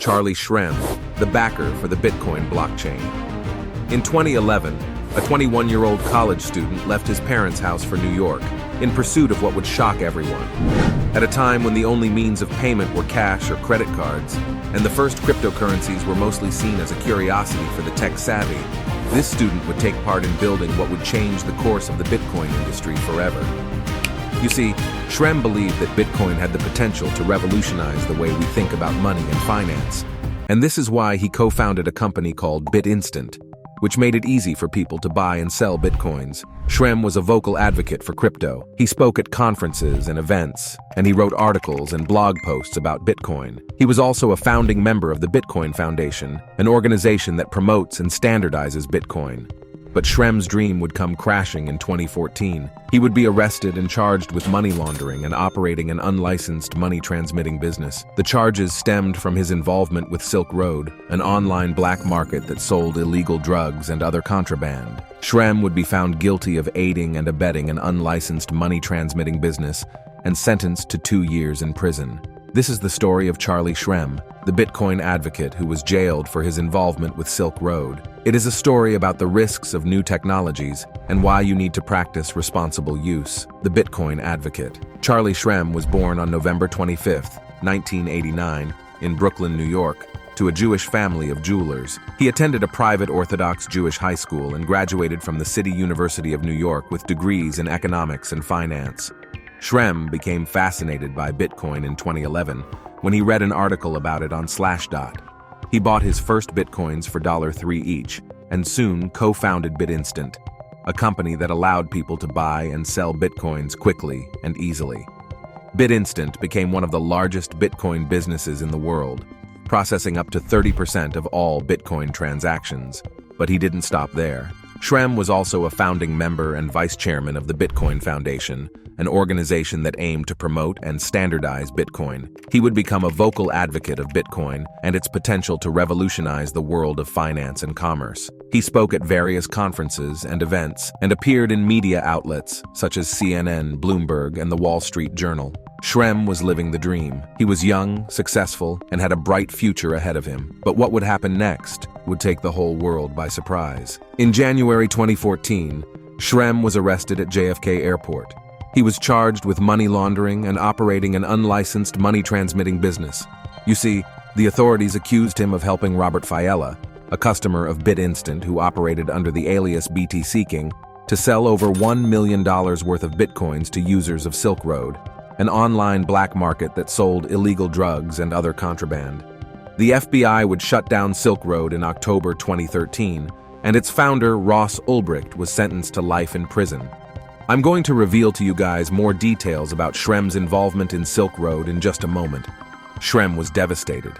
Charlie Shrem, the backer for the Bitcoin blockchain. In 2011, a 21-year-old college student left his parents' house for New York in pursuit of what would shock everyone. At a time when the only means of payment were cash or credit cards, and the first cryptocurrencies were mostly seen as a curiosity for the tech-savvy, this student would take part in building what would change the course of the Bitcoin industry forever. You see, Schrem believed that Bitcoin had the potential to revolutionize the way we think about money and finance. And this is why he co-founded a company called BitInstant, which made it easy for people to buy and sell Bitcoins. Schrem was a vocal advocate for crypto. He spoke at conferences and events, and he wrote articles and blog posts about Bitcoin. He was also a founding member of the Bitcoin Foundation, an organization that promotes and standardizes Bitcoin. But Schrem's dream would come crashing in 2014. He would be arrested and charged with money laundering and operating an unlicensed money-transmitting business. The charges stemmed from his involvement with Silk Road, an online black market that sold illegal drugs and other contraband. Schrem would be found guilty of aiding and abetting an unlicensed money-transmitting business and sentenced to 2 years in prison. This is the story of Charlie Shrem, the Bitcoin advocate who was jailed for his involvement with Silk Road. It is a story about the risks of new technologies and why you need to practice responsible use. The Bitcoin advocate. Charlie Shrem was born on November 25, 1989, in Brooklyn, New York, to a Jewish family of jewelers. He attended a private Orthodox Jewish high school and graduated from the City University of New York with degrees in economics and finance. Schrem became fascinated by Bitcoin in 2011 when he read an article about it on Slashdot. He bought his first Bitcoins for $3 each and soon co-founded BitInstant, a company that allowed people to buy and sell Bitcoins quickly and easily. BitInstant became one of the largest Bitcoin businesses in the world, processing up to 30% of all Bitcoin transactions. But he didn't stop there. Schrem was also a founding member and vice chairman of the Bitcoin Foundation, an organization that aimed to promote and standardize Bitcoin. He would become a vocal advocate of Bitcoin and its potential to revolutionize the world of finance and commerce. He spoke at various conferences and events and appeared in media outlets such as CNN, Bloomberg, and the Wall Street Journal. Schrem was living the dream. He was young, successful, and had a bright future ahead of him. But what would happen next would take the whole world by surprise. In January 2014, Schrem was arrested at JFK Airport. He was charged with money laundering and operating an unlicensed money-transmitting business. You see, the authorities accused him of helping Robert Fiella, a customer of BitInstant who operated under the alias BTC King, to sell over $1 million worth of Bitcoins to users of Silk Road, an online black market that sold illegal drugs and other contraband. The FBI would shut down Silk Road in October 2013, and its founder, Ross Ulbricht, was sentenced to life in prison. I'm going to reveal to you guys more details about Schrem's involvement in Silk Road in just a moment. Schrem was devastated.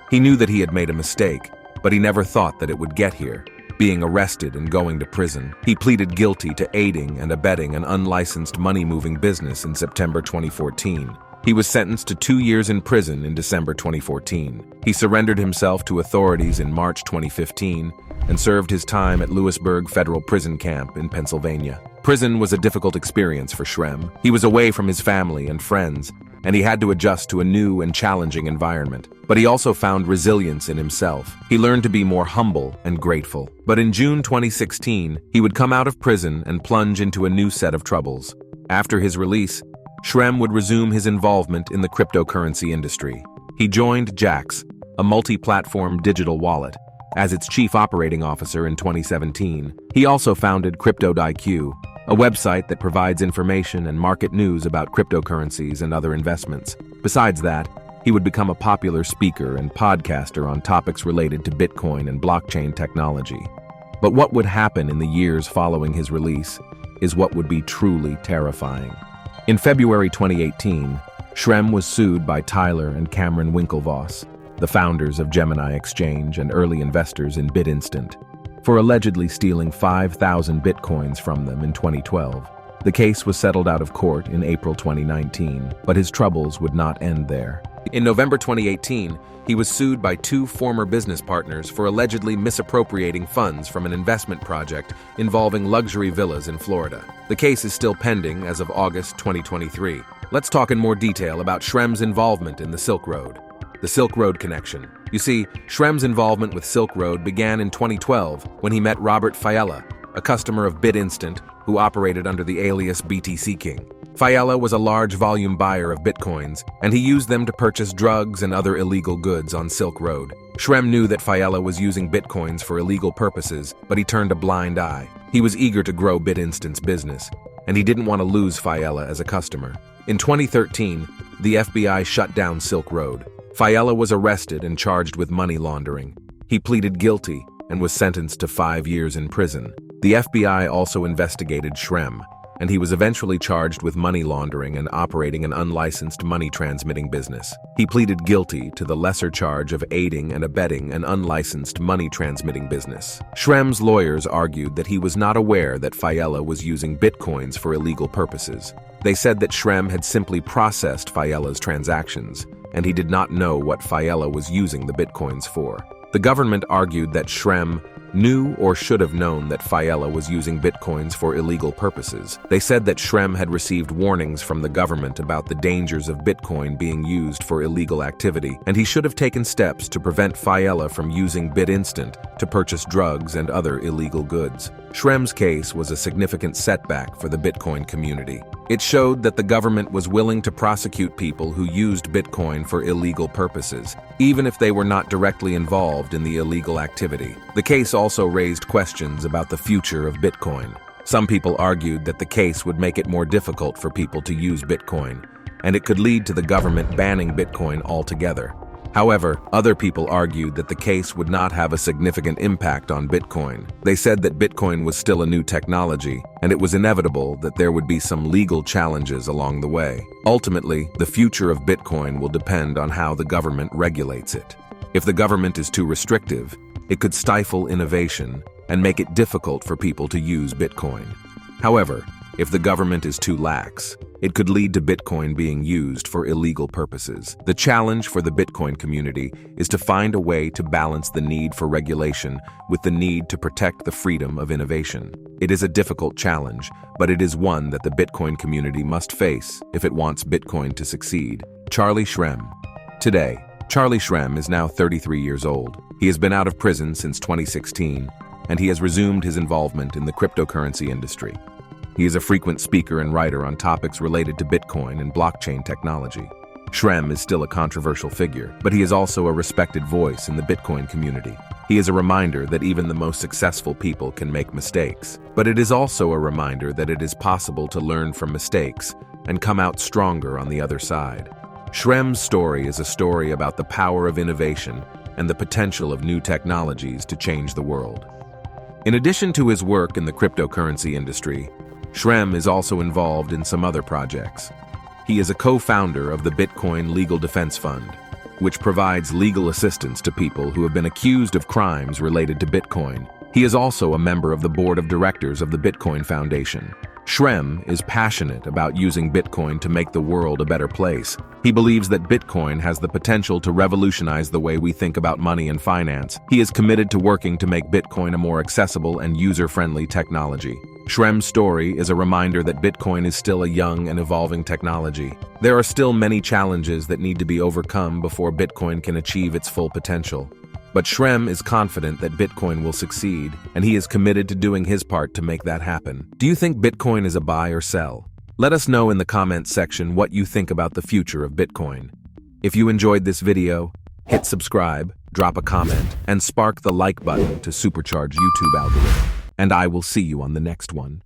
He knew that he had made a mistake, but he never thought that it would get here, being arrested and going to prison. He pleaded guilty to aiding and abetting an unlicensed money-moving business in September 2014. He was sentenced to 2 years in prison in December 2014. He surrendered himself to authorities in March 2015 and served his time at Lewisburg Federal Prison Camp in Pennsylvania. Prison was a difficult experience for Schrem. He was away from his family and friends, and he had to adjust to a new and challenging environment. But he also found resilience in himself. He learned to be more humble and grateful. But in June 2016, he would come out of prison and plunge into a new set of troubles. After his release, Schrem would resume his involvement in the cryptocurrency industry. He joined Jaxx, a multi-platform digital wallet, as its chief operating officer in 2017. He also founded Crypto.IQ, a website that provides information and market news about cryptocurrencies and other investments. Besides that, he would become a popular speaker and podcaster on topics related to Bitcoin and blockchain technology. But what would happen in the years following his release is what would be truly terrifying. In February 2018, Schrem was sued by Tyler and Cameron Winklevoss, the founders of Gemini Exchange and early investors in BitInstant, for allegedly stealing 5,000 Bitcoins from them in 2012. The case was settled out of court in April 2019, but his troubles would not end there. In November 2018, he was sued by 2 former business partners for allegedly misappropriating funds from an investment project involving luxury villas in Florida. The case is still pending as of August 2023. Let's talk in more detail about Schrem's involvement in the Silk Road. The Silk Road connection. You see, Shrem's involvement with Silk Road began in 2012 when he met Robert Fiella, a customer of BitInstant who operated under the alias BTC King. Fiella was a large volume buyer of bitcoins, and he used them to purchase drugs and other illegal goods on Silk Road. Shrem knew that Fiella was using bitcoins for illegal purposes, but he turned a blind eye. He was eager to grow BitInstant's business, and he didn't want to lose Fiella as a customer. In 2013, the FBI shut down Silk Road. Fiella was arrested and charged with money laundering. He pleaded guilty and was sentenced to 5 years in prison. The FBI also investigated Shrem, and he was eventually charged with money laundering and operating an unlicensed money-transmitting business. He pleaded guilty to the lesser charge of aiding and abetting an unlicensed money-transmitting business. Shrem's lawyers argued that he was not aware that Fiella was using bitcoins for illegal purposes. They said that Shrem had simply processed Fiella's transactions, and he did not know what Fiella was using the bitcoins for. The government argued that Shrem knew or should have known that Fiella was using bitcoins for illegal purposes. They said that Shrem had received warnings from the government about the dangers of bitcoin being used for illegal activity, and he should have taken steps to prevent Fiella from using BitInstant to purchase drugs and other illegal goods. Shrem's case was a significant setback for the Bitcoin community. It showed that the government was willing to prosecute people who used Bitcoin for illegal purposes, even if they were not directly involved in the illegal activity. The case also raised questions about the future of Bitcoin. Some people argued that the case would make it more difficult for people to use Bitcoin, and it could lead to the government banning Bitcoin altogether. However, other people argued that the case would not have a significant impact on Bitcoin. They said that Bitcoin was still a new technology, and it was inevitable that there would be some legal challenges along the way. Ultimately, the future of Bitcoin will depend on how the government regulates it. If the government is too restrictive, it could stifle innovation and make it difficult for people to use Bitcoin. However, if the government is too lax, it could lead to Bitcoin being used for illegal purposes. The challenge for the Bitcoin community is to find a way to balance the need for regulation with the need to protect the freedom of innovation. It is a difficult challenge, but it is one that the Bitcoin community must face if it wants Bitcoin to succeed. Charlie Shrem. Today, Charlie Shrem is now 33 years old. He has been out of prison since 2016, and he has resumed his involvement in the cryptocurrency industry. He is a frequent speaker and writer on topics related to Bitcoin and blockchain technology. Shrem is still a controversial figure, but he is also a respected voice in the Bitcoin community. He is a reminder that even the most successful people can make mistakes, but it is also a reminder that it is possible to learn from mistakes and come out stronger on the other side. Shrem's story is a story about the power of innovation and the potential of new technologies to change the world. In addition to his work in the cryptocurrency industry, Shrem is also involved in some other projects. He is a co-founder of the Bitcoin Legal Defense Fund, which provides legal assistance to people who have been accused of crimes related to Bitcoin. He is also a member of the board of directors of the Bitcoin Foundation. Shrem is passionate about using Bitcoin to make the world a better place. He believes that Bitcoin has the potential to revolutionize the way we think about money and finance. He is committed to working to make Bitcoin a more accessible and user-friendly technology. Shrem's story is a reminder that Bitcoin is still a young and evolving technology. There are still many challenges that need to be overcome before Bitcoin can achieve its full potential. But Shrem is confident that Bitcoin will succeed, and he is committed to doing his part to make that happen. Do you think Bitcoin is a buy or sell? Let us know in the comments section what you think about the future of Bitcoin. If you enjoyed this video, hit subscribe, drop a comment, and spark the like button to supercharge YouTube algorithm. And I will see you on the next one.